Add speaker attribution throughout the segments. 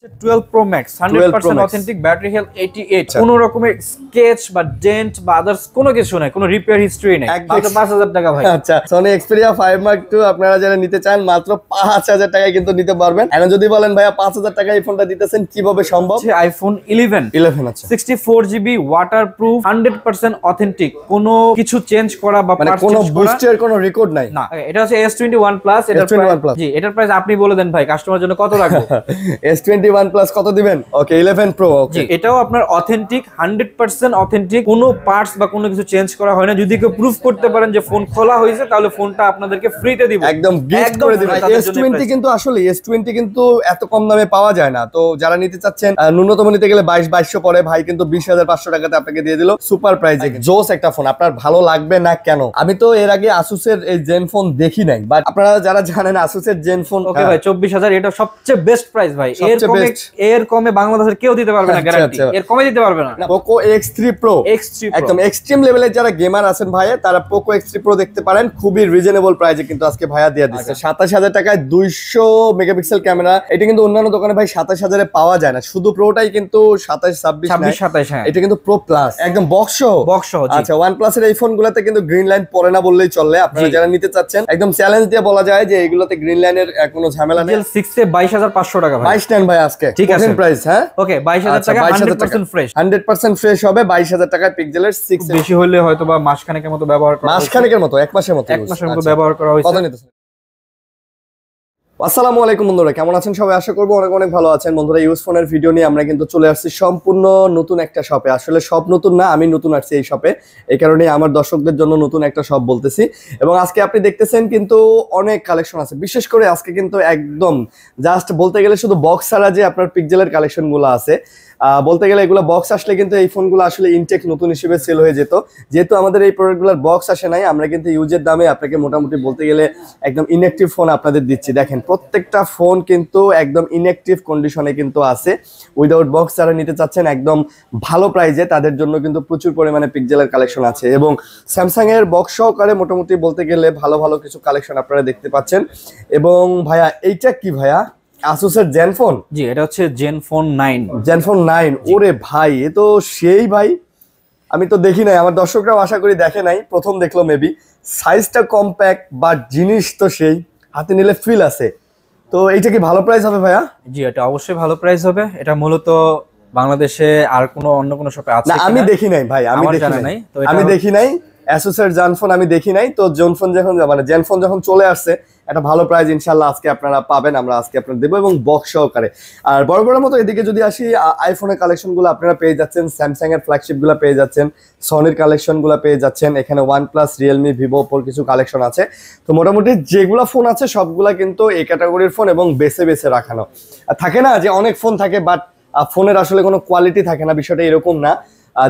Speaker 1: 12 Pro Max 100% authentic battery health 88 কোনো রকমের sketch বা ডেন্ট বা আদার্স কোনো কিছু নাই, কোনো রিপেয়ার হিস্টরি নাই, মাত্র 5000 টাকা ভাই।
Speaker 2: আচ্ছা, Sony Xperia 5 Mark II আপনারা যারা নিতে চান মাত্র 5000 টাকায় কিন্তু নিতে পারবেন। এখন যদি বলেন ভাইয়া 5000 টাকায় এই ফোনটা দিতেছেন কিভাবে সম্ভব?
Speaker 1: আইফোন 11
Speaker 2: আচ্ছা
Speaker 1: 64GB ওয়াটারপ্রুফ 100% অথেন্টিক, কোনো কিছু চেঞ্জ করা বা
Speaker 2: মানে কোনো বুস্টের কোনো রেকর্ড নাই
Speaker 1: না। এটা হচ্ছে S21 Plus, এটার প্রাইস আপনি বলে দেন ভাই, কাস্টমার জন্য কত রাখবো?
Speaker 2: S21 Plus কত দিবেন? ওকে 11 Pro। ওকে
Speaker 1: এটাও আপনার অথেন্টিক 100% অথেন্টিক, কোনো পার্টস বা কোনো কিছু চেঞ্জ করা হয় না। যদি কেউ প্রুফ করতে পারেন যে ফোন খোলা হয়েছে তাহলে ফোনটা আপনাদেরকে ফ্রিতে দিব,
Speaker 2: একদম গিফট করে দিব। S20 কিন্তু আসলে S20 কিন্তু এত কম দামে পাওয়া যায় না। তো যারা নিতে চাচ্ছেন ন্যূনতম নিতে গেলে 2200 পরে, ভাই কিন্তু 20500 টাকাতে আপনাকে দিয়ে দিল সুপার প্রাইজে জোস একটা ফোন। আপনার ভালো লাগবে না কেন? আমি তো এর আগে আসুসের এই জেন ফোন দেখি নাই, বাট আপনারা যারা জানেন আসুসের জেন ফোন
Speaker 1: ওকে ভাই 24000 এটা সবচেয়ে বেস্ট প্রাইস ভাই। এর কমে বাংলাদেশের কেউ দিতে পারবে না, গ্যারান্টি। এর কমে দিতে পারবে না।
Speaker 2: Poco X3 Pro একদম এক্সট্রিম লেভেলের যারা গেমার আছেন ভাই, তারা Poco X3 Pro দেখতে পারেন। খুবই রিজনেবল প্রাইসে কিন্তু আজকে ভাইয়া দিয়ে দিচ্ছে 27000 টাকায় 200 মেগাপিক্সেল ক্যামেরা। এটা কিন্তু অন্যান্য দোকানে ভাই 27000 এ পাওয়া যায় না, শুধু প্রোটাই কিন্তু 27 26
Speaker 1: হ্যাঁ।
Speaker 2: এটা কিন্তু Pro Plus একদম বক্স। আচ্ছা OnePlus এর এই ফোনগুলোতে কিন্তু গ্রিন লাইন পড়ে না বললেই চলে। আপনারা যারা নিতে চাচ্ছেন একদম চ্যালেঞ্জ দিয়ে বলা যায় যে এগুলোতে গ্রিন লাইনের কোনো ঝামেলা নেই।
Speaker 1: 6 এ 22500 টাকা ভাই।
Speaker 2: 22 নেন ভাই আজকে,
Speaker 1: ঠিক আছে
Speaker 2: প্রাইস। হ্যাঁ
Speaker 1: ওকে 22000 টাকা 100% ফ্রেশ।
Speaker 2: 100% ফ্রেশ হবে 22000 টাকায় পিক্সেলের 6।
Speaker 1: বেশি হলে হয়তো বা মাসখানেকের মতো ব্যবহার করা,
Speaker 2: মাসখানেকের মতো, এক মাসের মতো
Speaker 1: ব্যবহার করা হয়েছে।
Speaker 2: কত নিতেছেন? আসসালামু আলাইকুম বন্ধুরা, কেমন আছেন সবাই? আশা করবো অনেক অনেক ভালো আছেন। বন্ধুরা ইউজ ফোনের ভিডিও নিয়ে আমরা কিন্তু চলে আসছি সম্পূর্ণ নতুন একটা শপে। আসলে সব নতুন না, আমি নতুন আসছি এই শপে, এই কারণেই আমার দর্শকদের জন্য নতুন একটা শপ বলতেছি। এবং আজকে আপনি দেখতেছেন কিন্তু অনেক কালেকশন আছে। বিশেষ করে আজকে কিন্তু একদম জাস্ট বলতে গেলে শুধু বক্স ছাড়া যে আপনার পিক্সেলের কালেকশনগুলো আছে, বলতে গেলে এগুলো বক্স আসলে কিন্তু এই ফোনগুলো আসলে ইনটেক নতুন হিসেবে সেল হয়ে যেত। যেহেতু আমাদের এই প্রোডাক্টগুলোর বক্স আসে নাই, আমরা কিন্তু ইউজের দামে আপনাকে মোটামুটি বলতে গেলে একদম ইনঅ্যাক্টিভ ফোন আপনাদের দিচ্ছি। দেখেন প্রত্যেকটা ফোন কিন্তু একদম ইনঅ্যাক্টিভ কন্ডিশনে কিন্তু আছে। উইদাউট বক্স যারা নিতে চাচ্ছেন একদম ভালো প্রাইজে, তাদের জন্য কিন্তু প্রচুর পরিমাণে পিক্সেলের কালেকশন আছে। এবং স্যামসাং এর বক্স সহকারে মোটামুটি বলতে গেলে ভালো ভালো কিছু কালেকশন আপনারা দেখতে পাচ্ছেন। এবং ভাইয়া এইটা কি ভাইয়া? আসুসের জেনফোন?
Speaker 1: জি এটা হচ্ছে জেনফোন
Speaker 2: 9। ওরে ভাই এ তো সেই ভাই, আমি তো দেখি নাই, আমার দর্শকরাও আশা করি দেখে নাই, প্রথম দেখলো মেবি। সাইজটা কম্প্যাক্ট বাট জিনিস তো সেই, হাতে নিলে ফিল আছে। তো এইটা কি ভালো প্রাইস হবে ভাইয়া?
Speaker 1: জি এটা অবশ্যই ভালো প্রাইস হবে। এটা মূলত বাংলাদেশে আর অন্য কোনো শপে আছে
Speaker 2: না? আমি দেখি নাই ভাই, আমি দেখি নাই আসুসের জেনফোন আমি দেখি নাই। তো জেনফোন যখন মানে জেনফোন যখন চলে আসছে একটা ভালো প্রাইস ইনশাআল্লাহ আজকে আপনারা পাবেন, আমরা আজকে আপনাদের দেবো এবং বক্স সহকারে। আর বড় বড় মতো এদিকে যদি আসি, আইফোনের কালেকশনগুলো আপনারা পেয়ে যাচ্ছেন, স্যামসাং এর ফ্ল্যাগশিপগুলো পেয়ে যাচ্ছেন, সনির কালেকশনগুলো পেয়ে যাচ্ছেন, এখানে OnePlus, রিয়েলমি, ভিভো, ওপোর কিছু কালেকশন আছে। তো মোটামুটি যেগুলো ফোন আছে সবগুলা কিন্তু এই ক্যাটাগরির ফোন এবং বেছে বেছে রাখানো। থাকে না যে অনেক ফোন থাকে বাট ফোনের আসলে কোনো কোয়ালিটি থাকে না, বিষয়টা এরকম না।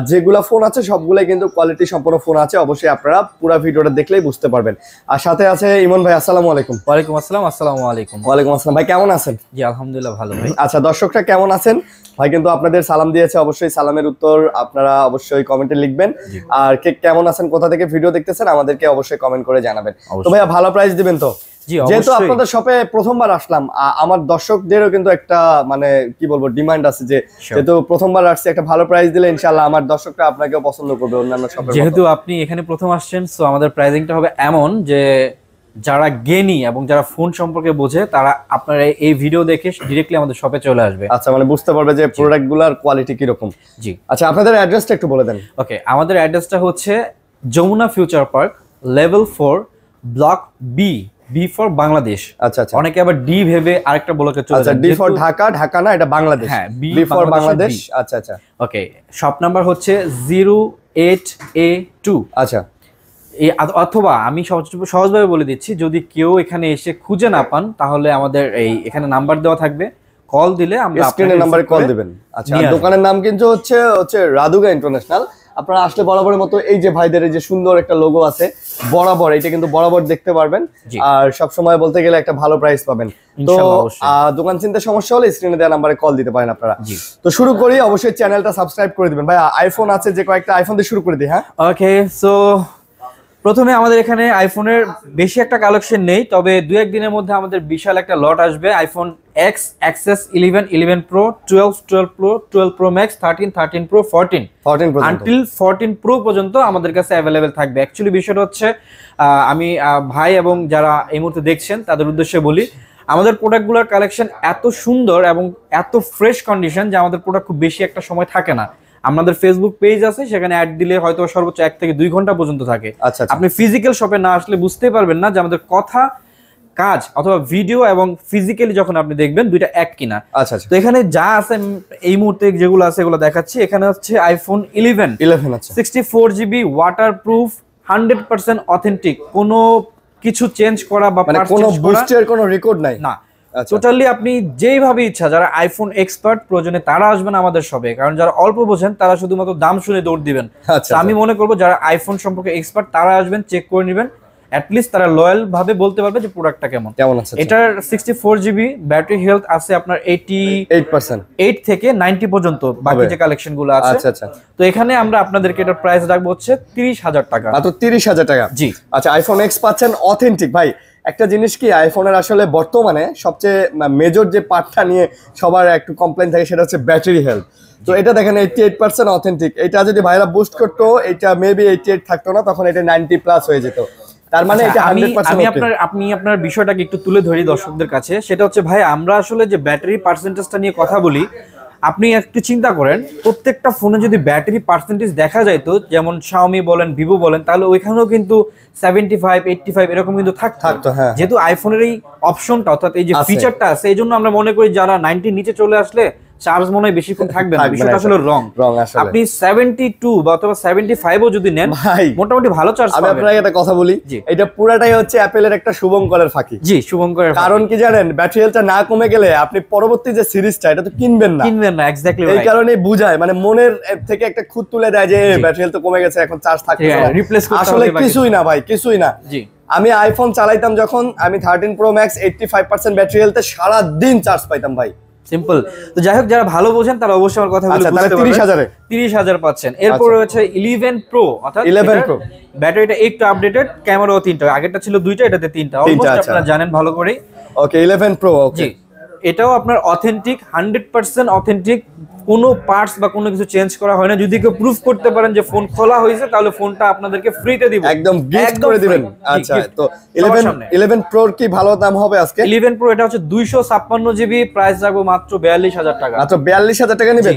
Speaker 2: যেগুলা ফোন আছে সবগুলাই কিন্তু কোয়ালিটি সম্পন্ন ফোন আছে। অবশ্যই আপনারা পুরো ভিডিওটা দেখলেই বুঝতে পারবেন। আর সাথে আছে ইমন ভাই। আসসালামু আলাইকুম।
Speaker 1: ওয়ালাইকুম আসসালাম। আসসালামু আলাইকুম।
Speaker 2: ওয়ালাইকুম আসসালাম ভাই, কেমন আছেন?
Speaker 1: জি আলহামদুলিল্লাহ ভালো ভাই।
Speaker 2: আচ্ছা দর্শকরা কেমন আছেন? ভাই কিন্তু আপনাদের সালাম দিয়েছে, অবশ্যই সালামের উত্তর আপনারা অবশ্যই কমেন্টে লিখবেন। আর কে কেমন আছেন, কোথা থেকে ভিডিও দেখতেছেন আমাদেরকে অবশ্যই কমেন্ট করে জানাবেন। তো ভাইয়া ভালো প্রাইস দিবেন তো? যেহেতু আপনাদের শপে প্রথমবার আসলাম, আমার দর্শকদেরও কিন্তু একটা মানে কি বলবো ডিমান্ড আছে যে যেহেতু প্রথমবার আসছে একটা ভালো প্রাইস দিলে ইনশাআল্লাহ আমার দর্শকরা আপনাকেও পছন্দ করবে অন্যান্য শপে।
Speaker 1: যেহেতু আপনি এখানে প্রথম আসছেন, সো আমাদের প্রাইসিংটা হবে এমন যে যারা জ্ঞানী এবং যারা ফোন সম্পর্কে বোঝে তারা আপনারা এই ভিডিও দেখে ডিরেক্টলি আমাদের শপে চলে আসবে।
Speaker 2: আচ্ছা মানে বুঝতে পারবে যে প্রোডাক্টগুলোর কোয়ালিটি কি রকম।
Speaker 1: জি
Speaker 2: আচ্ছা আপনাদের অ্যাড্রেসটা একটু বলে দেন।
Speaker 1: ওকে আমাদের অ্যাড্রেসটা হচ্ছে Jamuna future park level 4 block B for Bangladesh.
Speaker 2: আচ্ছা আচ্ছা,
Speaker 1: অনেকে আবার ডি ভেবে আরেকটা ব্লকে চলে যায়।
Speaker 2: ডি ফর ঢাকা, ঢাকা না এটা বাংলাদেশ।
Speaker 1: হ্যাঁ
Speaker 2: বি ফর বাংলাদেশ। আচ্ছা আচ্ছা
Speaker 1: ওকে শপ নাম্বার হচ্ছে 08A2।
Speaker 2: আচ্ছা
Speaker 1: অথবা আমি সহজভাবে বলে দিচ্ছি, যদি কেউ এখানে এসে খুঁজে না পান তাহলে আমাদের এখানে নাম্বার দেওয়া থাকবে, কল দিলে আমরা
Speaker 2: স্ক্রিনের নম্বরে কল দিবেন। আচ্ছা দোকানের নাম কিন্তু হচ্ছে রাদুগা ইন্টারন্যাশনাল। আপনারা আসলে বরাবরের মতো এই যে ভাইদের এই যে সুন্দর একটা লোগো আছে বরাবর, এটা কিন্তু বরাবর দেখতে পারবেন। আর সব সময় বলতে গেলে একটা ভালো প্রাইস পাবেন। তো দোকান চিনতে সমস্যা হলে স্ক্রিনে দেওয়া নাম্বারে কল দিতে পারেন আপনারা। তো শুরু করি, অবশ্যই চ্যানেলটা সাবস্ক্রাইব করে দিবেন। ভাই আইফোন আছে যে কয়েকটা আইফোন দিয়ে শুরু করে দিই। হ্যাঁ
Speaker 1: ওকে সো প্রথমে আমাদের এখানে আইফোনের বেশি একটা কালেকশন নেই, তবে দু এক দিনের মধ্যে আমাদের বিশাল একটা লট আসবে। IPhone x, XS, 11, 11 pro, 12, 12 pro, 12 pro max, 13, 13 pro, 14 until 14 pro পর্যন্ত আমাদের কাছে অ্যাভেলেবেল থাকবে। অ্যাকচুয়ালি বিষয়টা হচ্ছে আমি ভাই এবং যারা এই মুহূর্তে দেখছেন তাদের উদ্দেশ্যে বলি, আমাদের প্রোডাক্টগুলোর কালেকশন এত সুন্দর এবং এত ফ্রেশ কন্ডিশন যে আমাদের প্রোডাক্ট খুব বেশি একটা সময় থাকে না। আমাদের ফেসবুক পেজ আছে, সেখানে অ্যাড দিলে হয়তো সর্বোচ্চ 1 থেকে 2 ঘন্টা পর্যন্ত থাকে। আপনি ফিজিক্যাল শপে না আসলে বুঝতেই পারবেন না যে আমাদের কথা, কাজ অথবা ভিডিও এবং ফিজিক্যালি যখন আপনি দেখবেন দুইটা এক কিনা। তো এখানে যা আছে এই মুহূর্তে যেগুলো আছে এগুলো দেখাচ্ছি। এখানে হচ্ছে আইফোন 11
Speaker 2: আছে,
Speaker 1: 64GB ওয়াটারপ্রুফ, 100% অথেন্টিক, কোনো কিছু চেঞ্জ করা বা
Speaker 2: মানে কোনো বুস্টের কোনো রেকর্ড নাই
Speaker 1: না। টোটালি আপনি যেইভাবে ইচ্ছা, যারা আইফোন এক্সপার্ট প্রয়োজনে তারা আসবেন আমাদের শপে, কারণ যারা অল্প বোঝেন তারা শুধুমাত্র দাম শুনে দৌড় দিবেন। আমি মনে করবো যারা আইফোন সম্পর্কে এক্সপার্ট তারা আসবেন, চেক করে নেবেন, অ্যাটলিস্ট তারা লয়াল ভাবে বলতে পারবে যে প্রোডাক্টটা কেমন আছে। এটার 64GB ব্যাটারি হেলথ আছে আপনার 88 থেকে 90 পর্যন্ত, বাকি যে কালেকশন গুলো আছে। তো এখানে আমরা আপনাদেরকে এটার প্রাইস রাখবো হচ্ছে 30,000 টাকা,
Speaker 2: মাত্র 30,000 টাকা।
Speaker 1: জি
Speaker 2: আচ্ছা, আইফোন এক্স পাচ্ছেন অথেন্টিক। ভাই একটা জিনিস কি, আইফোনের আসলে বর্তমানে সবচেয়ে মেজর যে পার্টটা নিয়ে সবার একটু কমপ্লেইন থাকে সেটা হচ্ছে ব্যাটারি হেলথ। তো এটা দেখেন 88% অথেন্টিক। এটা যদি ভাইরা বুস্ট করতো, এটা মেবি 88 থাকতো না, তখন এটা 90+ হয়ে যেত। তার মানে এটা 100%।
Speaker 1: আপনি আপনার বিষয়টাকে একটু তুলে ধরি দর্শকদের কাছে, সেটা হচ্ছে ভাই আমরা আসলে যে ব্যাটারি পার্সেন্টেজটা নিয়ে কথা বলি, আপনি একটু চিন্তা করেন প্রত্যেকটা ফোনে যদি ব্যাটারি পার্সেন্টেজ দেখা যায়, তো যেমন Xiaomi বলেন, Vivo বলেন, তাহলে ওইখানেও কিন্তু 75, 85 এরকম কিন্তু থাকতো। যেহেতু আইফোনের এই অপশনটা অর্থাৎ এই যে ফিচারটা আছে, এই জন্য আমরা মনে করি যারা 90 নিচে চলে আসলে চার্জ মনে হয় বেশিক্ষণ থাকবে না। বিষয়টা আসলে রং। আপনি 72 বা অথবা 75ও যদি নেন, মোটামুটি ভালো চার্জ পাবেন।
Speaker 2: আমি আপনাকে একটা কথা বলি, এটা পুরাটাই হচ্ছে অ্যাপেলের একটা শুভঙ্করের ফাঁকি।
Speaker 1: জি, শুভঙ্করের।
Speaker 2: কারণ কি জানেন, ব্যাটারি হেলথটা না কমে গেলে আপনি পরবর্তী যে সিরিজটা এটা তো কিনবেন না। এক্স্যাক্টলি। এই কারণেই বুঝায়, মানে মনের থেকে একটা খুঁত তুলে দেয় যে ব্যাটারি হেলথ কমে গেছে, এখন চার্জ থাকবে না, রিপ্লেস করতে হবে। আসলে কিছুই না ভাই, কিছুই না। জি, আমি আইফোন চালাইতাম যখন, আমি 13 প্রো ম্যাক্স 85% ব্যাটারি হেলথে সারা দিন চার্জ পাইতাম ভাই।
Speaker 1: সিম্পল। তো যাই হোক, যারা ভালো বোঝেন তারা অবশ্যই আমার কথাগুলো বুঝতে পারবেন। 30,000 পাচ্ছেন। এরপর রয়েছে 11 প্রো, অর্থাৎ
Speaker 2: 11 প্রো।
Speaker 1: ব্যাটারিটা একটু আপডেটেড, ক্যামেরাও 3টা, আগেরটা ছিল 2টা, এটাতে 3টা, অলমোস্ট আপনারা জানেন ভালো করে।
Speaker 2: ওকে, 11 প্রো। ওকে,
Speaker 1: এটাও আপনার অথেন্টিক, 100% অথেন্টিক, কোনো পার্টস বা কোনো কিছু চেঞ্জ করা হয় না। যদি কেউ প্রুফ করতে পারেন যে ফোন খোলা হয়েছে, তাহলে ফোনটা আপনাদেরকে ফ্রিতে দিব,
Speaker 2: একদম গিফট করে দিবেন। আচ্ছা, তো 11 প্রোর কি ভালো দাম হবে আজকে?
Speaker 1: 11 প্রো এটা হচ্ছে 256GB, প্রাইস রাখবো মাত্র 42,000 টাকা।
Speaker 2: মাত্র 42,000 টাকা নেবেন?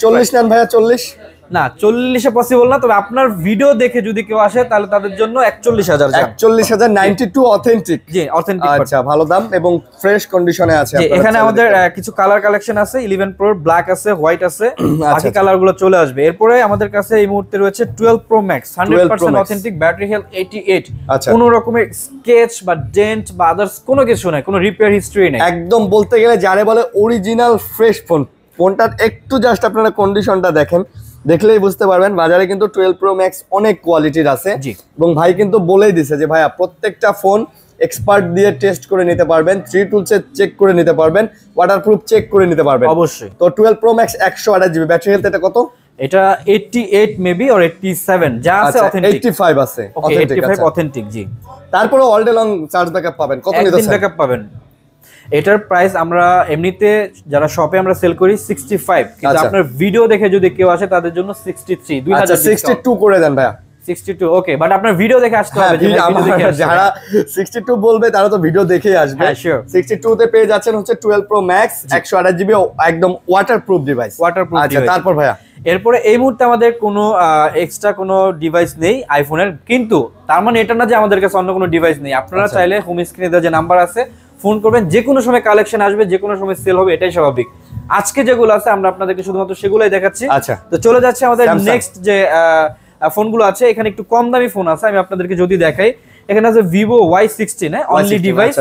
Speaker 2: 40 নেন ভাইয়া, 40
Speaker 1: না, 40-এ পসিবল না, তবে আপনার ভিডিও দেখে যদি কেউ আসে তাহলে তাদের জন্য 41,000।
Speaker 2: 41,000, 92 অথেন্টিক।
Speaker 1: জি, অথেন্টিক।
Speaker 2: আচ্ছা, ভালো দাম এবং ফ্রেশ কন্ডিশনে আছে।
Speaker 1: এখানে আমাদের কিছু কালার কালেকশন আছে। 11 প্রো ব্ল্যাক আছে, হোয়াইট আছে, বাকি কালার গুলো চলে আসবে। এরপরে আমাদের কাছে এই মুহূর্তে রয়েছে 12 pro max, 100% authentic, battery health 88, কোনো রকমের স্কেচ বা ডেন্ট বা আদার্স কোনো কিছু নাই, কোনো রিপেয়ার হিস্ট্রি নেই।
Speaker 2: একদম বলতে গেলে যারে বলে অরিজিনাল ফ্রেশ ফোন। ফোনটার একটু জাস্ট আপনারা কন্ডিশনটা দেখেন, দেখলেই বুঝতে পারবেন। বাজারে কিন্তু 12 প্রো ম্যাক্স অনেক কোয়ালিটির আছে, এবং ভাই কিন্তু বলেই দিছে যে ভাইয়া প্রত্যেকটা ফোন এক্সপার্ট দিয়ে টেস্ট করে নিতে পারবেন, 3 টুলসে চেক করে নিতে পারবেন, ওয়াটারপ্রুফ চেক করে নিতে পারবেন
Speaker 1: অবশ্যই।
Speaker 2: তো 12 pro max 128GB battery health, এটা কত?
Speaker 1: এটা 88 মেবি অর 87, যা আছে অথেন্টিক।
Speaker 2: 85 আছে অথেন্টিক।
Speaker 1: 85 অথেন্টিক। জি,
Speaker 2: তারপরে all day long charge backup পাবেন। কত নিতেছেন?
Speaker 1: ব্যাকআপ পাবেন। এটার প্রাইস আমরা এমনিতে যারা শপে আমরা সেল করি 65, কিন্তু আপনার ভিডিও দেখে যদি কেউ আসে তাদের জন্য 63, 2000
Speaker 2: 62 করে দেন ভাইয়া।
Speaker 1: 62 ওকে, বাট আপনার ভিডিও দেখে আসতে হবে।
Speaker 2: যারা 62 বলবে তারা তো ভিডিও দেখেই আসবে। 62 তে পেয়ে যাচ্ছেন হচ্ছে 12 প্রো ম্যাক্স, 128GB, একদম ওয়াটারপ্রুফ ডিভাইস। আচ্ছা, তারপর ভাইয়া
Speaker 1: এরপরে এই মুহূর্তে আমাদের কোনো এক্সট্রা কোনো ডিভাইস নেই আইফোনের, কিন্তু তার মানে এটা না যে আমাদের কাছে অন্য কোনো ডিভাইস নেই। আপনারা চাইলে হোম স্ক্রিনে দেওয়া যে নাম্বার আছে ফোন করবেন, যে কোনো সময় কালেকশন আসবে, যে কোনো সময় সেল হবে, এটাই স্বাভাবিক। আজকে যেগুলো আছে আমরা আপনাদেরকে শুধুমাত্র সেগুলোই দেখাচ্ছি।
Speaker 2: আচ্ছা,
Speaker 1: তো চলে যাচ্ছে আমাদের নেক্সট যে ফোনগুলো আছে। এখানে একটু কম দামি ফোন আছে, আমি আপনাদেরকে যদি দেখাই। এখানে আছে Vivo Y16, only device,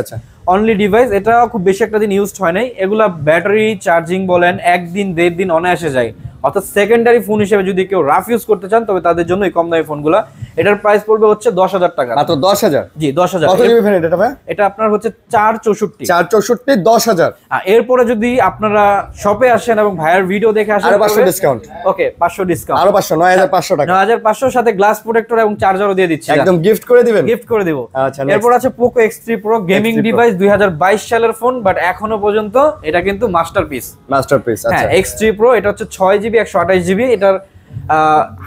Speaker 1: only device. এটা খুব বেশি একটা দিন ইউজড হয় নাই। এগুলা ব্যাটারি চার্জিং বলেন 1 দিন 1.5 দিন অনায়াসে যায়, অর্থাৎ সেকেন্ডারি ফোন হিসেবে যদি কেউ রাফ ইউজ করতে চান তবে তাদের জন্য এই কম দামি ফোনগুলা। এটার প্রাইস পড়বে হচ্ছে 10,000 টাকা।
Speaker 2: মাত্র 10,000?
Speaker 1: জি 10,000।
Speaker 2: কত জিবি ভ্যারিয়েন্ট এটা ভাই?
Speaker 1: এটা আপনার হচ্ছে 464।
Speaker 2: 464 10,000।
Speaker 1: এরপরে যদি আপনারা শপে আসেন এবং ভাইয়ার ভিডিও দেখে আসেন,
Speaker 2: আরো 500 ডিসকাউন্ট।
Speaker 1: ওকে 500 ডিসকাউন্ট,
Speaker 2: আরো 500, 9,500 টাকা।
Speaker 1: 9,500 সাথে গ্লাস প্রোটেক্টর এবং চার্জারও দিয়ে দিচ্ছি,
Speaker 2: একদম গিফট করে দিবেন।
Speaker 1: গিফট করে দেব।
Speaker 2: আচ্ছা,
Speaker 1: এরপর আছে Poco X3 Pro gaming device, 2022 সালের ফোন, বাট এখনো পর্যন্ত এটা কিন্তু মাস্টারপিস।
Speaker 2: মাস্টারপিস। আচ্ছা,
Speaker 1: হ্যাঁ X3 Pro এটা হচ্ছে 6GB 128GB, এটার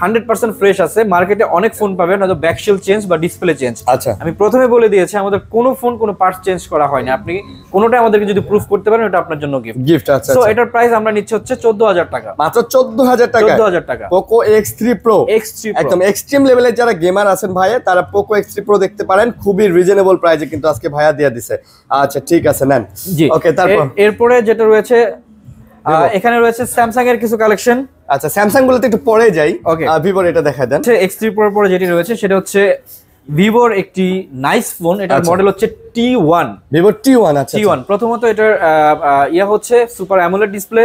Speaker 1: 100% ফ্রেশ আছে। মার্কেটে অনেক ফোন পাবেন হয়তো ব্যাকশেল চেঞ্জ বা ডিসপ্লে চেঞ্জ।
Speaker 2: আচ্ছা,
Speaker 1: আমি প্রথমে বলে দিয়েছি আমাদের কোনো ফোন কোনো পার্টস চেঞ্জ করা হয়নি, আপনি কোনোটাই আমাদেরকে যদি প্রুফ করতে পারেন ওটা আপনার জন্য গিফট।
Speaker 2: গিফট। আচ্ছা,
Speaker 1: সো এটার প্রাইস আমরা নিচ্ছি হচ্ছে 14,000 টাকা।
Speaker 2: মাত্র 14,000 টাকা।
Speaker 1: 14,000 টাকা
Speaker 2: Poco X3 Pro।
Speaker 1: X3 Pro
Speaker 2: একদম এক্সট্রিম লেভেলের যারা গেমার আছেন ভাইয়া, তারা পোকো X3 Pro দেখতে পারেন, খুবই রিজনেবল প্রাইসে কিন্তু আজকে ভাইয়া দিয়ে দিছে। আচ্ছা ঠিক আছে, নেন।
Speaker 1: জি
Speaker 2: ওকে, তারপর
Speaker 1: এরপরে যেটা রয়েছে এখানে রয়েছে স্যামসাং এর কিছু কালেকশন।
Speaker 2: আচ্ছা, স্যামসাং গুলোতে একটু পরে যাই।
Speaker 1: ওকে,
Speaker 2: ভিভোর এটা দেখা দেন।
Speaker 1: X3 Pro পরে যেটি রয়েছে সেটা হচ্ছে ভিভোর একটি নাইস ফোন, এটার মডেল হচ্ছে T1।
Speaker 2: Vivo T1। আচ্ছা,
Speaker 1: T1 প্রথমত এটার ইয়া হচ্ছে সুপার অ্যামোলেড ডিসপ্লে,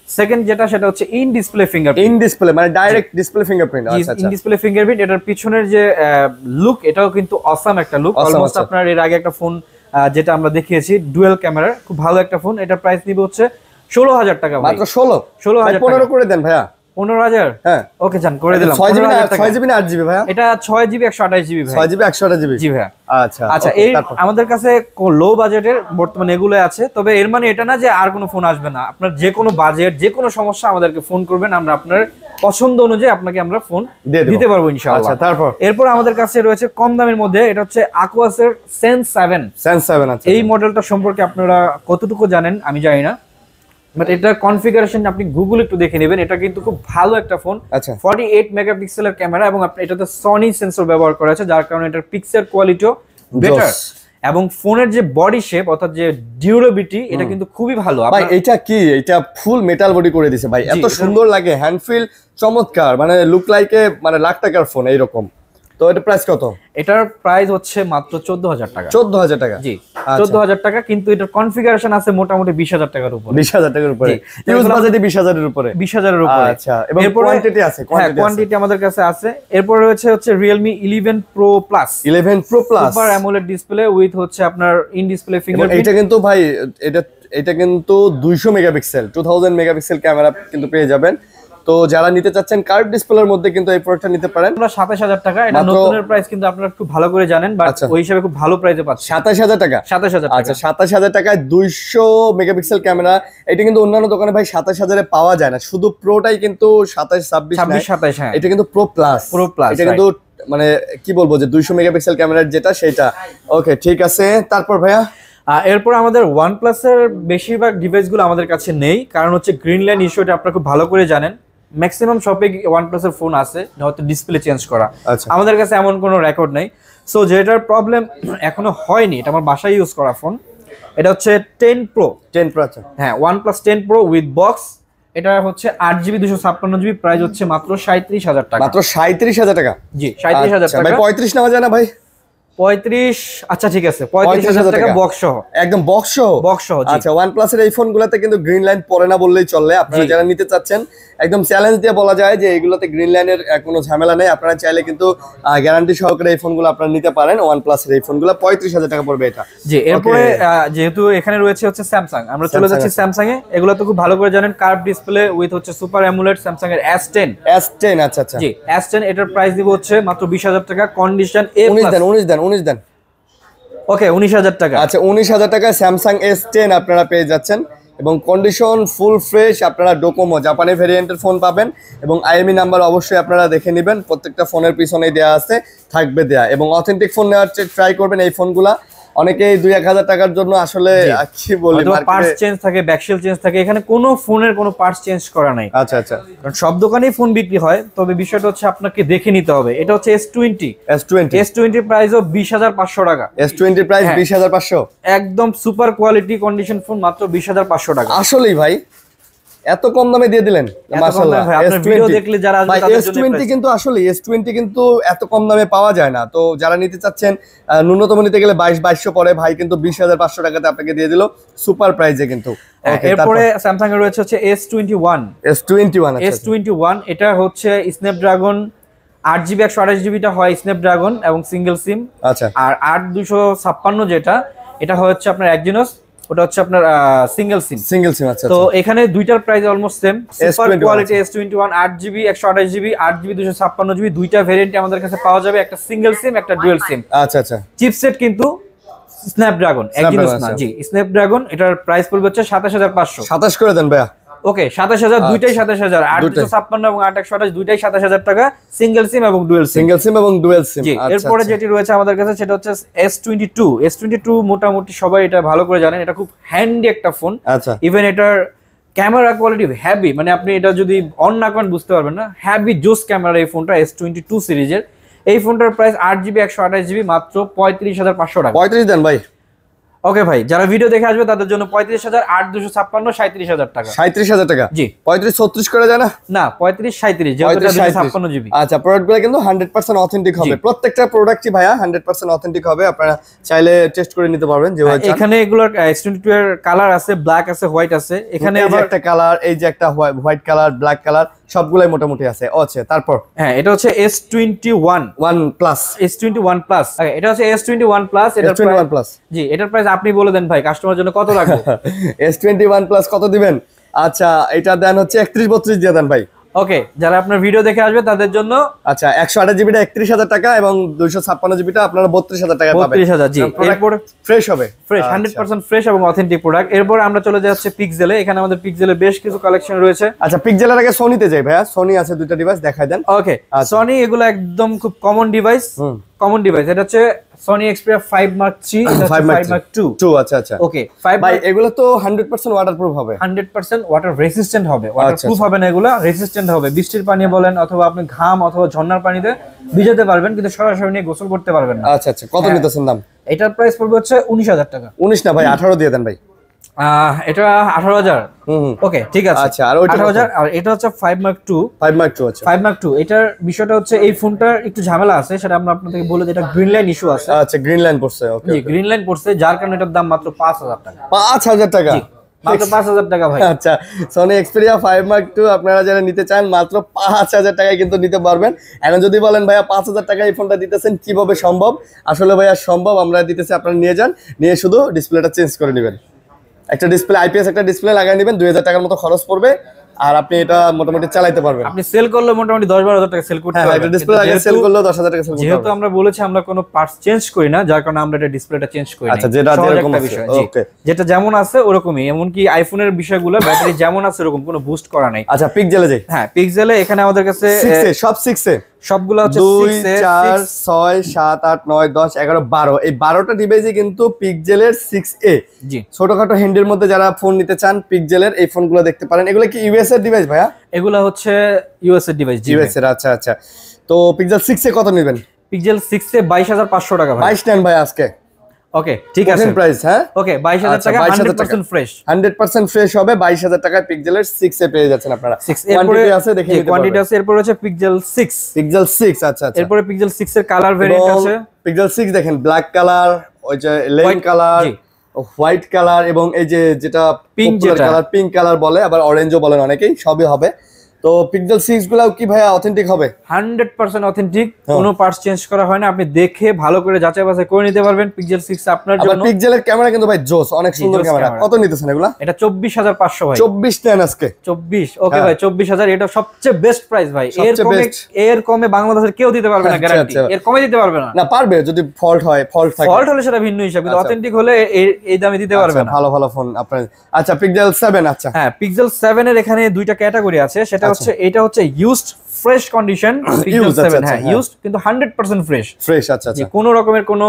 Speaker 1: সেকেন্ড যেটা সেটা হচ্ছে in display fingerprint.
Speaker 2: In display মানে ডাইরেক্ট ডিসপ্লে ফিঙ্গারপ্রিন্ট। আচ্ছা,
Speaker 1: ইন ডিসপ্লে ফিঙ্গারপ্রিন্ট। এটার পিছনের যে লুক, এটাও কিন্তু অসাম একটা লুক। অলমোস্ট আপনার এর আগে একটা ফোন যেটা আমরা দেখিয়েছি ডুয়াল ক্যামেরা, খুব ভালো একটা ফোন। এটার প্রাইস নিবে হচ্ছে 16,000 টাকা।
Speaker 2: মাত্র 16,000? 15 করে দেন ভাইয়া।
Speaker 1: 15,000?
Speaker 2: হ্যাঁ
Speaker 1: ওকে জান করে দিলাম।
Speaker 2: 6GB না 8GB ভাইয়া?
Speaker 1: এটা 6GB 128GB ভাই।
Speaker 2: 6GB 128GB।
Speaker 1: জি ভাইয়া।
Speaker 2: আচ্ছা
Speaker 1: আচ্ছা, এই আমাদের কাছে লো বাজেটের বর্তমানে এগুলো আছে, তবে এর মানে এটা না যে আর কোনো ফোন আসবে না। আপনার যে কোনো বাজেট, যে কোনো সমস্যা আমাদেরকে ফোন করবেন, আমরা আপনার পছন্দ অনুযায়ী আপনাকে আমরা ফোন দিতে পারবো ইনশাআল্লাহ।
Speaker 2: আচ্ছা,
Speaker 1: এরপর আমাদের কাছে রয়েছে কম দামের মধ্যে, এটা হচ্ছে Aquos-এর Sense 7।
Speaker 2: আচ্ছা,
Speaker 1: এই মডেলটা সম্পর্কে আপনারা কতটুকু জানেন আমি জানি না, বাট এটার কনফিগারেশন আপনি গুগল একটু দেখে নেবেন। এটা কিন্তু খুব ভালো একটা ফোন।
Speaker 2: আচ্ছা,
Speaker 1: 48 মেগাপিক্সেলের ক্যামেরা এবং এটাতে সনি সেন্সর ব্যবহার করা আছে, যার কারণে এটার পিক্সেল কোয়ালিটিও বেটার, এবং ফোনের যে বডি শেপ অর্থাৎ যে ডিউরেবিলিটি, এটা কিন্তু খুবই ভালো।
Speaker 2: ভাই এটা কি, এটা ফুল মেটাল বডি করে দিছে ভাই, এত সুন্দর লাগে, হ্যান্ড ফিল চমৎকার, মানে লুক লাইকে মানে লাখ টাকার ফোন এইরকম। তো এটা প্রাইস কত?
Speaker 1: এটার প্রাইস হচ্ছে মাত্র 14,000 টাকা।
Speaker 2: 14,000 টাকা?
Speaker 1: জি 14,000 টাকা, কিন্তু এটার কনফিগারেশন আছে মোটামুটি 20,000 টাকার উপরে।
Speaker 2: 20,000 টাকার উপরে? ইউজ বাজেটে 20,000 এর উপরে?
Speaker 1: 20,000 এর উপরে।
Speaker 2: আচ্ছা, এবং কোয়ান্টিটি আছে?
Speaker 1: কোয়ান্টিটি আমাদের কাছে আছে। এরপর রয়েছে Realme 11 Pro Plus।
Speaker 2: 11 Pro Plus
Speaker 1: super AMOLED display with হচ্ছে আপনার ইন ডিসপ্লে ফিঙ্গারপ্রিন্ট।
Speaker 2: এটা কিন্তু ভাই এটা কিন্তু 200 মেগাপিক্সেল 2000 মেগাপিক্সেল ক্যামেরা কিন্তু পেয়ে যাবেন। তো যারা নিতে চাচ্ছেন কার্ভ ডিসপ্লের মধ্যে কিন্তু এই প্রোডাক্টটা নিতে পারেন।
Speaker 1: আমরা 27,000 টাকা, এটা নতুনের প্রাইস কিন্তু আপনারা খুব ভালো করে জানেন, বাট ওই হিসাবে খুব ভালো প্রাইসে পাচ্ছেন।
Speaker 2: 27,000 টাকা?
Speaker 1: 27,000 টাকা।
Speaker 2: আচ্ছা, 27,000 টাকায় 200 মেগাপিক্সেল ক্যামেরা। এটা কিন্তু অন্যান্য দোকানে ভাই 27,000 এ পাওয়া যায় না, শুধু প্রোটাই কিন্তু 27, 26,
Speaker 1: হ্যাঁ।
Speaker 2: এটা কিন্তু প্রো প্লাস। এটা কিন্তু মানে কি বলবো যে 200 মেগাপিক্সেল ক্যামেরার যেটা সেটা। ওকে ঠিক আছে, তারপর ভাইয়া
Speaker 1: এরপর আমাদের OnePlus এর বেশিরভাগ ডিভাইসগুলো আমাদের কাছে নেই, কারণ হচ্ছে গ্রিন লাইন ইস্যুটা আপনারা খুব ভালো করে জানেন। ম্যাক্সিমাম শপে OnePlus এর ফোন আছে হয়তো ডিসপ্লে চেঞ্জ করা, আমাদের কাছে এমন কোনো রেকর্ড নেই। সো যেটার প্রবলেম এখনো হয়নি, এটা আমার বাসায় ইউজ করা ফোন, এটা হচ্ছে 10 Pro।
Speaker 2: আচ্ছা
Speaker 1: হ্যাঁ, OnePlus 10 Pro উইথ বক্স। এটা হচ্ছে 8GB 256GB, প্রাইস হচ্ছে মাত্র 37,000 টাকা।
Speaker 2: মাত্র 37,000 টাকা?
Speaker 1: জি 37,000 টাকা।
Speaker 2: ভাই 35 নেওয়া যায় না ভাই?
Speaker 1: 35? আচ্ছা ঠিক আছে, 35,000 টাকা বক্স সহ।
Speaker 2: একদম বক্স সহ? আচ্ছা, OnePlus এর এই ফোনগুলোতে কিন্তু গ্রিন লাইন পড়ে না বললেই চলে। আপনারা যারা নিতে চাচ্ছেন একদম চ্যালেঞ্জ দিয়ে বলা যায় যে এগুলোতে গ্রিন লাইনের কোনো ঝামেলা নেই। আপনারা চাইলে কিন্তু গ্যারান্টি সহকারে এই ফোনগুলো আপনারা নিতে পারেন। OnePlus এর এই ফোনগুলো 35,000 টাকা পড়বে এটা।
Speaker 1: জি, এরপরে যেহেতু এখানে রয়েছে হচ্ছে স্যামসাং, আমরা চলে যাচ্ছি স্যামসাং এ। এগুলো তো খুব ভালো করে জানেন, কার্ভ ডিসপ্লে উইথ হচ্ছে সুপার অ্যামোলেড স্যামসাং এর S10।
Speaker 2: আচ্ছা আচ্ছা,
Speaker 1: জি S10, এটার প্রাইস দিব হচ্ছে মাত্র 20,000 টাকা। Condition A+।
Speaker 2: 19 দেন।
Speaker 1: ওকে 19,000 টাকা।
Speaker 2: আচ্ছা, 19,000 টাকায় স্যামসাং S10 আপনারা পেয়ে যাচ্ছেন, এবং কন্ডিশন ফুল ফ্রেশ। আপনারা ডোকোমো জাপানি ভেরিয়েন্টের ফোন পাবেন, এবং IMEI নাম্বার অবশ্যই আপনারা দেখে নেবেন, প্রত্যেকটা ফোনের পিছনেই দেওয়া আছে, থাকবে দেয়া। এবং অথেন্টিক ফোন নেওয়ার ট্রাই করবেন এই ফোনগুলা। অনেকেই 2-1,000 টাকার জন্য আসলে কি বলি
Speaker 1: পার্টস চেঞ্জ থাকে, ব্যাকশেল চেঞ্জ থাকে, এখানে কোনো ফোনের কোনো পার্টস চেঞ্জ করা নাই।
Speaker 2: আচ্ছা আচ্ছা,
Speaker 1: কারণ সব দোকানেই ফোন বিক্রি হয়, তবে বিষয়টা হচ্ছে আপনাকে দেখে নিতে হবে। এটা হচ্ছে S20 প্রাইসও 20,500 টাকা।
Speaker 2: S20 price 20,500?
Speaker 1: একদম সুপার কোয়ালিটি কন্ডিশন ফোন, মাত্র 20,500 টাকা।
Speaker 2: আসলেই ভাই এত কম দামে দিয়ে দিলেন, মাশাআল্লাহ।
Speaker 1: আপনার ভিডিও দেখলে যারা আসবে তাদের জন্য
Speaker 2: S20 কিন্তু আসলে S20 কিন্তু এত কম দামে পাওয়া যায় না। তো যারা নিতে চাচ্ছেন ন্যূনতম নিতে গেলে 2200 পরে, ভাই কিন্তু 20,500 টাকাতে আপনাকে দিয়ে দিল সুপার প্রাইসে কিন্তু।
Speaker 1: এরপরে স্যামসাং এর রয়েছে হচ্ছে S21।
Speaker 2: S21
Speaker 1: এটা হচ্ছে স্ন্যাপড্রাগন 8GB 128GBটা হয় স্ন্যাপড্রাগন এবং সিঙ্গেল সিম।
Speaker 2: আচ্ছা।
Speaker 1: আর 8256 যেটা, এটা হচ্ছে আপনার Exynos, ওটা হচ্ছে আপনার সিঙ্গেল সিম।
Speaker 2: সিঙ্গেল সিম, আচ্ছা।
Speaker 1: তো এখানে দুইটার price almost same. Super quality S21 8GB 128GB 8GB 256GB দুইটা ভেরিয়েন্টে আমাদের কাছে পাওয়া যাবে, একটা সিঙ্গেল সিম একটা ডুয়াল সিম।
Speaker 2: আচ্ছা আচ্ছা।
Speaker 1: চিপসেট কিন্তু স্ন্যাপড্রাগন, Exynos না, জি স্ন্যাপড্রাগন। এটার প্রাইস পড়বে হচ্ছে 27500।
Speaker 2: 27 করে দেন ভাইয়া।
Speaker 1: ওকে 27000, দুইটাই 27000, 8256 এবং 8128 দুইটাই 27000 টাকা, সিঙ্গেল সিম এবং ডুয়াল সিম।
Speaker 2: সিঙ্গেল সিম এবং ডুয়াল সিম।
Speaker 1: এরপরে যেটি রয়েছে আমাদের কাছে সেটা হচ্ছে S22 মোটামুটি সবাই এটা ভালো করে জানেন, এটা খুব হ্যান্ডি একটা ফোন।
Speaker 2: আচ্ছা।
Speaker 1: ইভেন এটার ক্যামেরা কোয়ালিটি হেভি, মানে আপনি এটা যদি অন না করেন বুঝতে পারবেন না, হেভি জোস ক্যামেরা এই ফোনটা S22 সিরিজের। এই ফোনটার প্রাইস 8GB 128GB মাত্র 35500 টাকা।
Speaker 2: 35 দেন ভাই।
Speaker 1: ওকে ভাই, যারা ভিডিও দেখে আসবে তাদের জন্য 35000, 8256 37000 টাকা।
Speaker 2: 37000 টাকা।
Speaker 1: জি।
Speaker 2: 35-36 করে যায় না?
Speaker 1: না 35-37, যেহেতু এটা 256GB।
Speaker 2: আচ্ছা, প্রোডাক্টগুলো কিন্তু 100% অথেন্টিক হবে। প্রত্যেকটা প্রোডাক্টই ভাইয়া 100% অথেন্টিক হবে। আপনারা চাইলে টেস্ট করে নিতে পারবেন যেভাবে চান।
Speaker 1: এখানে এগুলোর S22 এর কালার আছে, ব্ল্যাক আছে, হোয়াইট আছে। এখানে
Speaker 2: আবার একটা কালার, এই যে একটা হোয়াইট কালার, ব্ল্যাক কালার, সবগুলাই মোটামুটি আছে। আচ্ছা, তারপর
Speaker 1: হ্যাঁ, এটা হচ্ছে S21
Speaker 2: প্লাস।
Speaker 1: S21 plus. এটা হচ্ছে S21 প্লাস।
Speaker 2: S21 plus.
Speaker 1: জি, এটার প্রাইস আপনি বলে দেন ভাই, কাস্টমার জন্য কত রাখবো?
Speaker 2: S21 প্লাস কত দিবেন? আচ্ছা, এটা দেন হচ্ছে 31-32 দিয়ে দেন ভাই।
Speaker 1: ওকে, যারা আপনার ভিডিও দেখে আসবে তাদের জন্য
Speaker 2: আচ্ছা, 128GBটা 31000 টাকা এবং 256GBটা আপনারা 32000 টাকা পাবেন।
Speaker 1: 32000। জি,
Speaker 2: এরপর ফ্রেশ হবে,
Speaker 1: ফ্রেশ 100% ফ্রেশ এবং অথেন্টিক প্রোডাক্ট। এরপর আমরা চলে যাচ্ছি পিক্সেলে। এখানে আমাদের পিক্সেলে বেশ কিছু কালেকশন রয়েছে।
Speaker 2: আচ্ছা, পিক্সেলের আগে সোনিতে যাই ভাইয়া। সোনি আছে দুইটা ডিভাইস, দেখাই দেন।
Speaker 1: ওকে, সনি এগুলো একদম খুব কমন ডিভাইস। এটা হচ্ছে সনি Xperia 5 Mark III, এটা হচ্ছে 5 Mark II।
Speaker 2: আচ্ছা আচ্ছা।
Speaker 1: ওকে, 5
Speaker 2: ভাই এগুলো তো 100% ওয়াটারপ্রুফ হবে।
Speaker 1: 100% ওয়াটার রেসিস্ট্যান্ট হবে। ওয়াটারপ্রুফ হবে না, এগুলো রেসিস্ট্যান্ট হবে। বৃষ্টির পানি বলেন অথবা আপনি ঘাম অথবা ঝর্ণার পানিতে ভিজাতে পারবেন, কিন্তু সরাসরি নিয়ে গোসল করতে পারবেন না।
Speaker 2: আচ্ছা আচ্ছা, কত নিতেছেন দাম?
Speaker 1: এটার প্রাইস পড়বে হচ্ছে 19000 টাকা।
Speaker 2: 19 না ভাই, 18 দিয়ে দেন ভাই।
Speaker 1: এটা 18000। ওকে, ঠিক আছে।
Speaker 2: আচ্ছা, আর ওইটা
Speaker 1: 18000। আর এটা হচ্ছে 5 Mark II।
Speaker 2: 5 Mark II। আচ্ছা,
Speaker 1: 5 Mark II। এটার বিষয়টা হচ্ছে এই ফোনটার একটু ঝামেলা আছে, সেটা আমরা আপনাদেরকে বলে দিই। এটা গ্রিন লাইন ইস্যু আছে।
Speaker 2: আচ্ছা, গ্রিন লাইন পড়ছে। ওকে,
Speaker 1: জি, গ্রিন লাইন পড়ছে, যার কারণে এটার দাম মাত্র 5000 টাকা।
Speaker 2: 5000 টাকা?
Speaker 1: মাত্র 5000 টাকা ভাই।
Speaker 2: আচ্ছা, সনি Xperia 5 Mark II আপনারা যারা নিতে চান মাত্র 5000 টাকায় কিন্তু নিতে পারবেন। এখন যদি বলেন ভাইয়া 5000 টাকায় এই ফোনটা দিতেছেন কিভাবে সম্ভব? আসলে ভাইয়া সম্ভব, আমরা দিতেছি, আপনারা নিয়ে যান, নিয়ে শুধু ডিসপ্লেটা চেঞ্জ করে নেবেন। একটা ডিসপ্লে, IPS একটা ডিসপ্লে লাগাই নেবেন, 2000 টাকার মতো খরচ পড়বে, আর আপনি এটা মোটামুটি চালাতে পারবেন।
Speaker 1: আপনি সেল করলে মোটামুটি 10-12 হাজার টাকা সেল করতে পারবেন।
Speaker 2: একটা ডিসপ্লে লাগিয়ে সেল করলে 10000 টাকা সেল করতে
Speaker 1: যেহেতু আমরা বলেছি আমরা কোনো পার্টস চেঞ্জ করি না, যার কারণে আমরা এটা ডিসপ্লেটা চেঞ্জ করি না।
Speaker 2: আচ্ছা, যেটা যেরকম আছে। ওকে,
Speaker 1: যেটা যেমন আছে ওরকমই, এমনকি আইফোনের বিষয়গুলো ব্যাটারি যেমন আছে এরকম কোনো বুস্ট করা নাই।
Speaker 2: আচ্ছা, পিক্সেলে যাই।
Speaker 1: হ্যাঁ, পিক্সেলে এখানে আমাদের কাছে
Speaker 2: 6 সব 6
Speaker 1: সবগুলো হচ্ছে
Speaker 2: 2 4 6 7 8 9 10 11 12 এই 12টা ডিভাইসই কিন্তু পিক্সেলের 6A।
Speaker 1: জি,
Speaker 2: ছোটখাটো হ্যান্ডের মধ্যে যারা ফোন নিতে চান পিক্সেলের এই ফোনগুলো দেখতে পারেন। এগুলো কি ইউএস এর ডিভাইস ভাইয়া?
Speaker 1: এগুলো হচ্ছে ইউএস এর ডিভাইস।
Speaker 2: ইউএস এর। আচ্ছা আচ্ছা। তো পিক্সেল 6A কত নেবেন?
Speaker 1: পিক্সেল 6A 22500 টাকা ভাই।
Speaker 2: 22 নেন ভাই আজকে।
Speaker 1: ওকে, ঠিক আছে।
Speaker 2: প্রাইস, হ্যাঁ।
Speaker 1: ওকে, 22000 টাকা 100% ফ্রেশ।
Speaker 2: 100% ফ্রেশ হবে। 22000 টাকায় পিক্সেলের 6A পেয়ে যাচ্ছেন আপনারা।
Speaker 1: 6
Speaker 2: কোয়ান্টিটি আছে, দেখে নিতে পারবেন।
Speaker 1: কোয়ান্টিটি আছে। এরপর হচ্ছে পিক্সেল 6।
Speaker 2: পিক্সেল 6। আচ্ছা আচ্ছা।
Speaker 1: এরপরে পিক্সেল 6 এর কালার ভেরিয়েন্ট আছে।
Speaker 2: পিক্সেল 6 দেখেন, ব্ল্যাক কালার, ওই যে লেন কালার, হোয়াইট কালার এবং এই যে যেটা
Speaker 1: পিঙ্ক
Speaker 2: কালার, পিঙ্ক কালার বলে, আবার অরেঞ্জও বলেন অনেকেই, সবই হবে। তো পিক্সেল 6 গুলাও কি ভাইয়া অথেন্টিক হবে?
Speaker 1: 100% অথেন্টিক, কোনো পার্টস চেঞ্জ করা হয় না। আপনি দেখে ভালো করে যাচাই বাছাই করে নিতে পারবেন পিক্সেল 6 আপনার জন্য।
Speaker 2: আবার পিক্সেলের ক্যামেরা কিন্তু ভাই জোস, অনেক সুন্দর ক্যামেরা। কত নিতেছেন এগুলা?
Speaker 1: এটা 24500 ভাই।
Speaker 2: 24 নেন আজকে।
Speaker 1: 24। ওকে ভাই, 24000 এটা সবচেয়ে বেস্ট প্রাইস ভাই। এর কমে বাংলাদেশের কেউ দিতে পারবে না, গ্যারান্টি। এর কমে দিতে পারবে না।
Speaker 2: না, পারবে যদি ফল্ট হয়, ফল্ট হলে
Speaker 1: সেটা ভিন্ন হিসাব, কিন্তু অথেন্টিক হলে এই দামে দিতে পারবে না।
Speaker 2: ভালো ভালো ফোন আপনার। আচ্ছা, পিক্সেল 7। আচ্ছা,
Speaker 1: হ্যাঁ, পিক্সেল 7 এর এখানে দুইটা ক্যাটাগরি আছে। সেটা হচ্ছে, এটা হচ্ছে ইউজড ফ্রেশ কন্ডিশন পিক্সেল 7। হ্যাঁ, ইউজড কিন্তু 100% ফ্রেশ।
Speaker 2: আচ্ছা আচ্ছা।
Speaker 1: কোনো রকমের কোনো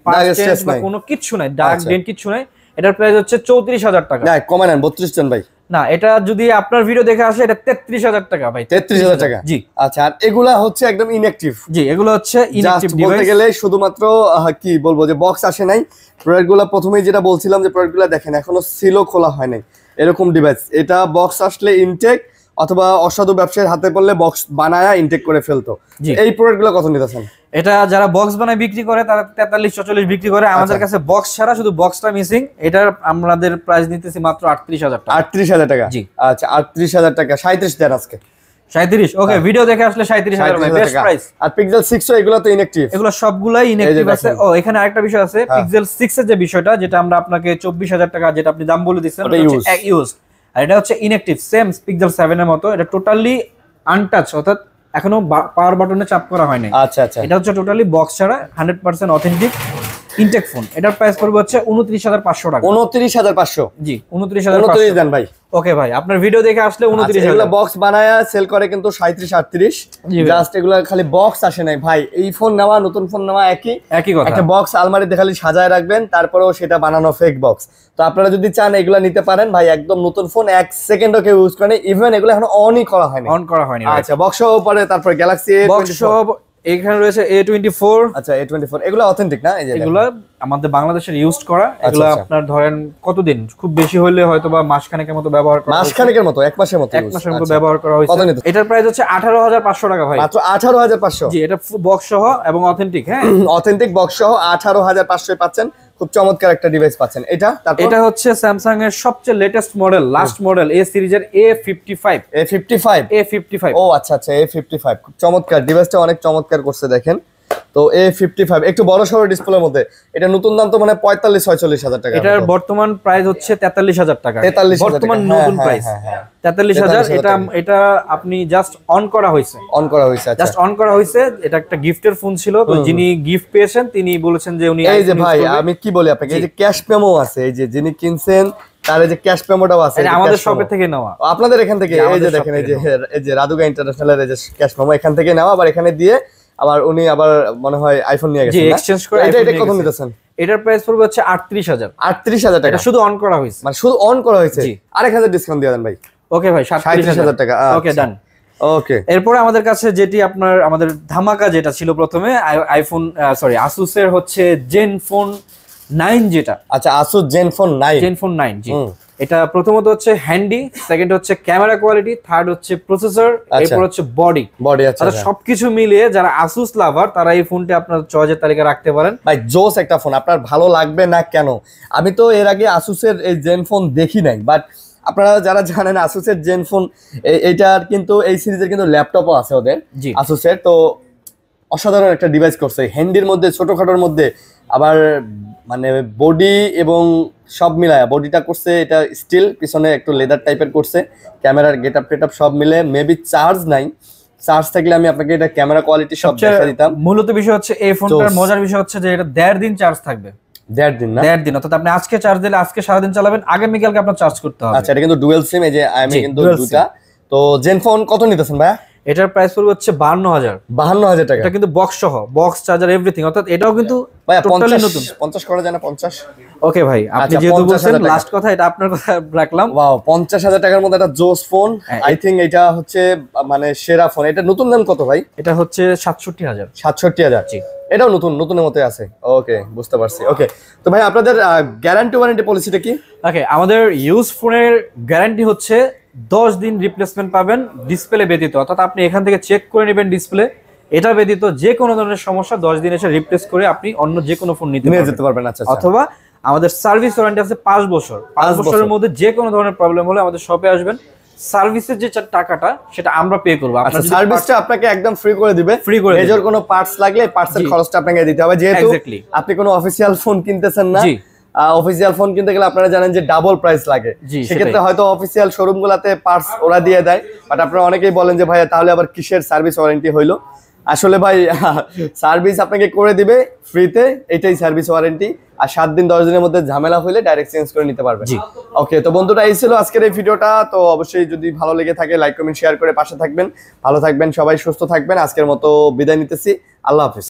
Speaker 1: পার্টস চেঞ্জ বা কোনো কিছু নাই, ডার্ক ডেন্ট কিছু নাই। এটার প্রাইস হচ্ছে 34000 টাকা।
Speaker 2: না, কমে নেন, 32 দেন ভাই।
Speaker 1: না, এটা যদি আপনার ভিডিও দেখে আসে এটা 33000 টাকা ভাই।
Speaker 2: 33000 টাকা? জি। আচ্ছা, আর এগুলা হচ্ছে একদম ইনঅ্যাকটিভ?
Speaker 1: জি, এগুলো হচ্ছে ইনঅ্যাকটিভ ডিভাইস।
Speaker 2: বলতে গেলে শুধুমাত্র কি বলবো, যে বক্স আসে নাই, প্রোডাক্টগুলো প্রথমেই যেটা বলছিলাম যে প্রোডাক্টগুলো দেখেন এখনো সিলও খোলা হয় নাই, এরকম ডিভাইস। এটা বক্স আসলে ইনটেক, অথবা অসাধু ব্যবসায়ীর হাতে পড়লে বক্স বানায়া ইনটেক করে ফেলতো। এই প্রোডাক্টগুলো কত নিতেছেন?
Speaker 1: এটা যারা বক্স বানায় বিক্রি করে তারা 43-44 বিক্রি করে। আমাদের কাছে বক্স ছাড়া শুধু বক্সটা মিসিং, এটার আমাদের প্রাইস নিতেছি মাত্র 38000 টাকা।
Speaker 2: 38000 টাকা?
Speaker 1: জি।
Speaker 2: আচ্ছা, 38000 টাকা। 37 দেন আজকে।
Speaker 1: 37 ওকে, ভিডিও দেখে আসলে 37,000 ভাই, বেস্ট প্রাইস।
Speaker 2: আর পিক্সেল 6 এগুলো তো ইনঅ্যাকটিভ,
Speaker 1: এগুলো সবগুলাই ইনঅ্যাকটিভ আছে। ও এখানে আরেকটা বিষয় আছে, পিক্সেল 6 এর যে বিষয়টা, যেটা আমরা আপনাকে 24,000 টাকা যেটা আপনি দাম বলে দিচ্ছেন, ওটা হচ্ছে ইউজ, আর এটা হচ্ছে ইনঅ্যাকটিভ, সেম পিক্সেল 7 এর মতো। এটা টোটালি আনটাচ, অর্থাৎ এখনো পাওয়ার বাটনে চাপ করা হয়নি।
Speaker 2: আচ্ছা আচ্ছা,
Speaker 1: এটা হচ্ছে টোটালি বক্স ছাড়া 100% অথেন্টিক ইনটেক ফোন। এটার প্রাইস পড়বে হচ্ছে 29,500 টাকা।
Speaker 2: 29,500?
Speaker 1: জি 29,500।
Speaker 2: 29 দেন ভাই।
Speaker 1: ওকে ভাই, আপনার ভিডিও দেখে আসলে 29,000।
Speaker 2: এগুলা বক্স বানায়া সেল করে কিন্তু 37-38, জাস্ট এগুলা খালি বক্স আসে নাই ভাই। এই ফোন নেওয়া নতুন ফোন নেওয়া একই কথা। একটা বক্স আলমারিতে খালি সাজায় রাখবেন, তারপরেও সেটা বানানো ফেক বক্স। তো আপনারা যদি চান এগুলা নিতে পারেন ভাই, একদম নতুন ফোন, 1 সেকেন্ডও কেউ ইউজ করে, ইভেন এগুলো এখনো অনই করা হয়নি। আচ্ছা, বক্স সহ পরে তারপর গ্যালাক্সি
Speaker 1: বক্স সহ এখানে রয়েছে A24।
Speaker 2: আচ্ছা, A24 এগুলো অথেন্টিক না? এই যে
Speaker 1: এগুলো আমাদের বাংলাদেশের ইউজ করা, এগুলো আপনার ধরেন কতদিন, খুব বেশি হলে হয়তো বা মাসখানেকের মতো ব্যবহার করা,
Speaker 2: মাসখানেকের মতো, 1 মাসের মতো,
Speaker 1: 1 মাসের মতো ব্যবহার করা হয়েছে। এটার প্রাইস হচ্ছে 18,500 টাকা ভাই,
Speaker 2: মাত্র 18,500।
Speaker 1: জি, এটা বক্স সহ এবং অথেন্টিক। হ্যাঁ,
Speaker 2: অথেন্টিক বক্স সহ 18,500 পাচ্ছেন। খুব চমৎকার একটা ডিভাইস পাচ্ছেন। এটা
Speaker 1: হচ্ছে স্যামসাং এর সবচেয়ে লেটেস্ট মডেল, লাস্ট মডেল, এ সিরিজের A55।
Speaker 2: ও আচ্ছা আচ্ছা, A55 খুব চমৎকার ডিভাইসটা, অনেক চমৎকার করছে দেখেন। তো A55 একটু বড় সরো ডিসপ্লের মধ্যে, এটা নতুন দাম তো মানে 45-46 টাকা।
Speaker 1: এটার বর্তমান প্রাইস হচ্ছে 43,000 টাকা,
Speaker 2: 43,000
Speaker 1: বর্তমান নতুন প্রাইস 43,000। এটা আপনি জাস্ট অন করা হয়েছে, জাস্ট অন করা হয়েছে। এটা একটা গিফটের ফোন ছিল, তো যিনি গিফট পেয়েছেন তিনি বলেছেন যে উনি,
Speaker 2: এই যে ভাই আমি কি বলি আপনাকে, এই যে ক্যাশ মেমো আছে, এই যে যিনি কিনছেন তার এই যে ক্যাশ মেমোটাও আছে,
Speaker 1: এটা আমাদের শপে থেকে নেওয়া,
Speaker 2: আপনাদের এখান থেকে। এই যে দেখেন, এই যে রাদুগা ইন্টারন্যাশনালের এই যে ক্যাশ মেমো এখান থেকে নেওয়া, আবার এখানে দিয়ে আবার উনি আবার মনে হয় আইফোন নিয়ে গেছেন,
Speaker 1: এক্সচেঞ্জ করে।
Speaker 2: এটা কত নিতেছেন?
Speaker 1: এটার প্রাইস পড়বে হচ্ছে 38,000।
Speaker 2: 38,000 টাকা,
Speaker 1: এটা শুধু অন করা হয়েছে,
Speaker 2: মানে শুধু অন করা হয়েছে। আর 1,000 ডিসকাউন্ট দিয়ে দেন ভাই।
Speaker 1: ওকে ভাই, 37,000
Speaker 2: টাকা।
Speaker 1: ওকে ডান।
Speaker 2: ওকে,
Speaker 1: এরপরে আমাদের কাছে যেটি আমাদের ধামাকা যেটা ছিল প্রথমে, আইফোন আসুসের হচ্ছে জেনফোন 9 যেটা।
Speaker 2: আচ্ছা, আসুস জেনফোন
Speaker 1: 9 জি। এটা প্রথমত হচ্ছে হ্যান্ডি, সেকেন্ড হচ্ছে ক্যামেরা কোয়ালিটি, থার্ড হচ্ছে প্রসেসর, এরপর হচ্ছে বডি। আচ্ছা, সবকিছু মিলিয়ে যারা আসুস লাভার তারা এই ফোনটা আপনার চয়েসের তালিকা রাখতে পারেন
Speaker 2: ভাই। জোস একটা ফোন, আপনার ভালো লাগবে না কেন? আমি তো এর আগে আসুসের এই জেনফোন দেখি নাই, বাট আপনারা যারা জানেন আসুসের জেনফোন, এইটার কিন্তু এই সিরিজের কিন্তু ল্যাপটপও আছে ওদের আসুসের। তো অসাধারণ একটা ডিভাইস করছে, হ্যান্ডির মধ্যে, ছোটখাটোর মধ্যে, আবার মানে বডি এবং সব মিলায় বডিটা করছে এটা স্টিল, পিছনে একটু লেদার টাইপের করছে, ক্যামেরার গেটআপ টেটআপ সব মিলে। মেবি চার্জ নাই, চার্জ থাকলে আমি আপনাকে এটা ক্যামেরা কোয়ালিটি সব দেখা দিতাম।
Speaker 1: মূলত বিষয় হচ্ছে এই ফোনটার মজার বিষয় হচ্ছে যে এটা 1.5 দিন চার্জ থাকবে।
Speaker 2: 1.5 দিন না?
Speaker 1: 1.5 দিন, অর্থাৎ আপনি আজকে চার্জ দিলে আজকে সারাদিন চালাবেন, আগামীকালকে আপনার চার্জ করতে হবে।
Speaker 2: আচ্ছা, এটা কিন্তু ডুয়াল সিম, এই যে আমি কিন্তু দুটা। তো জেনফোন কত নিতেছেন ভাইয়া?
Speaker 1: এটার প্রাইস পড়বে হচ্ছে
Speaker 2: 52,000 টাকা।
Speaker 1: এটা কিন্তু বক্স সহ, বক্স চার্জার এভরিথিং, অর্থাৎ এটাও কিন্তু
Speaker 2: ভাই
Speaker 1: টোটালি নতুন।
Speaker 2: 50 করা যায় না? 50?
Speaker 1: ওকে ভাই, আপনি যেহেতু বলছেন লাস্ট কথা, এটা আপনার কথা রাখলাম।
Speaker 2: ওয়াও, 50,000 টাকার মধ্যে একটা জোস ফোন। আই থিং এটা হচ্ছে মানে সেরা ফোন। এটা নতুন দাম কত ভাই?
Speaker 1: এটা হচ্ছে 67,000।
Speaker 2: 67,000 জি। এটাও নতুনের মতো আছে। ওকে, বুঝতে পারছি। ওকে, তো ভাই আপনাদের গ্যারান্টি ওয়ারেন্টি পলিসিটা কি?
Speaker 1: ওকে, আমাদের ইউজ ফোনের গ্যারান্টি হচ্ছে 10 দিন রিপ্লেসমেন্ট পাবেন, ডিসপ্লে ব্যতীত। অর্থাৎ আপনি এখান থেকে চেক করে নেবেন ডিসপ্লে, এটা ব্যতীত যে কোনো ধরনের সমস্যা 10 দিন এসে রিপ্লেস করে আপনি অন্য যে কোনো ফোন নিতে
Speaker 2: পারবেন। আচ্ছা,
Speaker 1: অথবা আমাদের সার্ভিস ওয়ারেন্টি আছে 5 বছর। 5 বছরের মধ্যে যে কোনো ধরনের প্রবলেম হলে আমাদের শপে আসবেন, সার্ভিসের যে টাকাটা সেটা আমরা পে করব।
Speaker 2: আপনার সার্ভিসটা আপনাকে একদম ফ্রি করে দিবে। মেজর কোনো পার্টস লাগলে পার্টসের খরচটা আপনাকে দিতে হবে, যেহেতু আপনি কোনো অফিশিয়াল ফোন কিনতেছেন না। অফিসিয়াল ফোন কিনতে গেলে আপনারা জানেন যে ডাবল প্রাইস লাগে, সেক্ষেত্রে হয়তো অফিসিয়াল শোরুম গুলাতে পার্টস ওরা দিয়ে দেয়, বাট আপনারা অনেকেই বলেন যে ভাইয়া তাহলে আবার কিসের সার্ভিস ওয়ারেন্টি হইলো। আসলে ভাই সার্ভিস আপনাকে করে দিবে ফ্রিতে, এটাই সার্ভিস ওয়ারেন্টি। আর 7 দিন 10 দিনের মধ্যে ঝামেলা হইলে ডাইরেক্ট চেঞ্জ করে নিতে পারবেন। ওকে, তো বন্ধুরা এই ছিল আজকের এই ভিডিওটা। তো অবশ্যই যদি ভালো লেগে থাকে লাইক কমেন্ট শেয়ার করে পাশে থাকবেন। ভালো থাকবেন সবাই, সুস্থ থাকবেন। আজকের মতো বিদায় নিতেছি, আল্লাহ হাফেজ।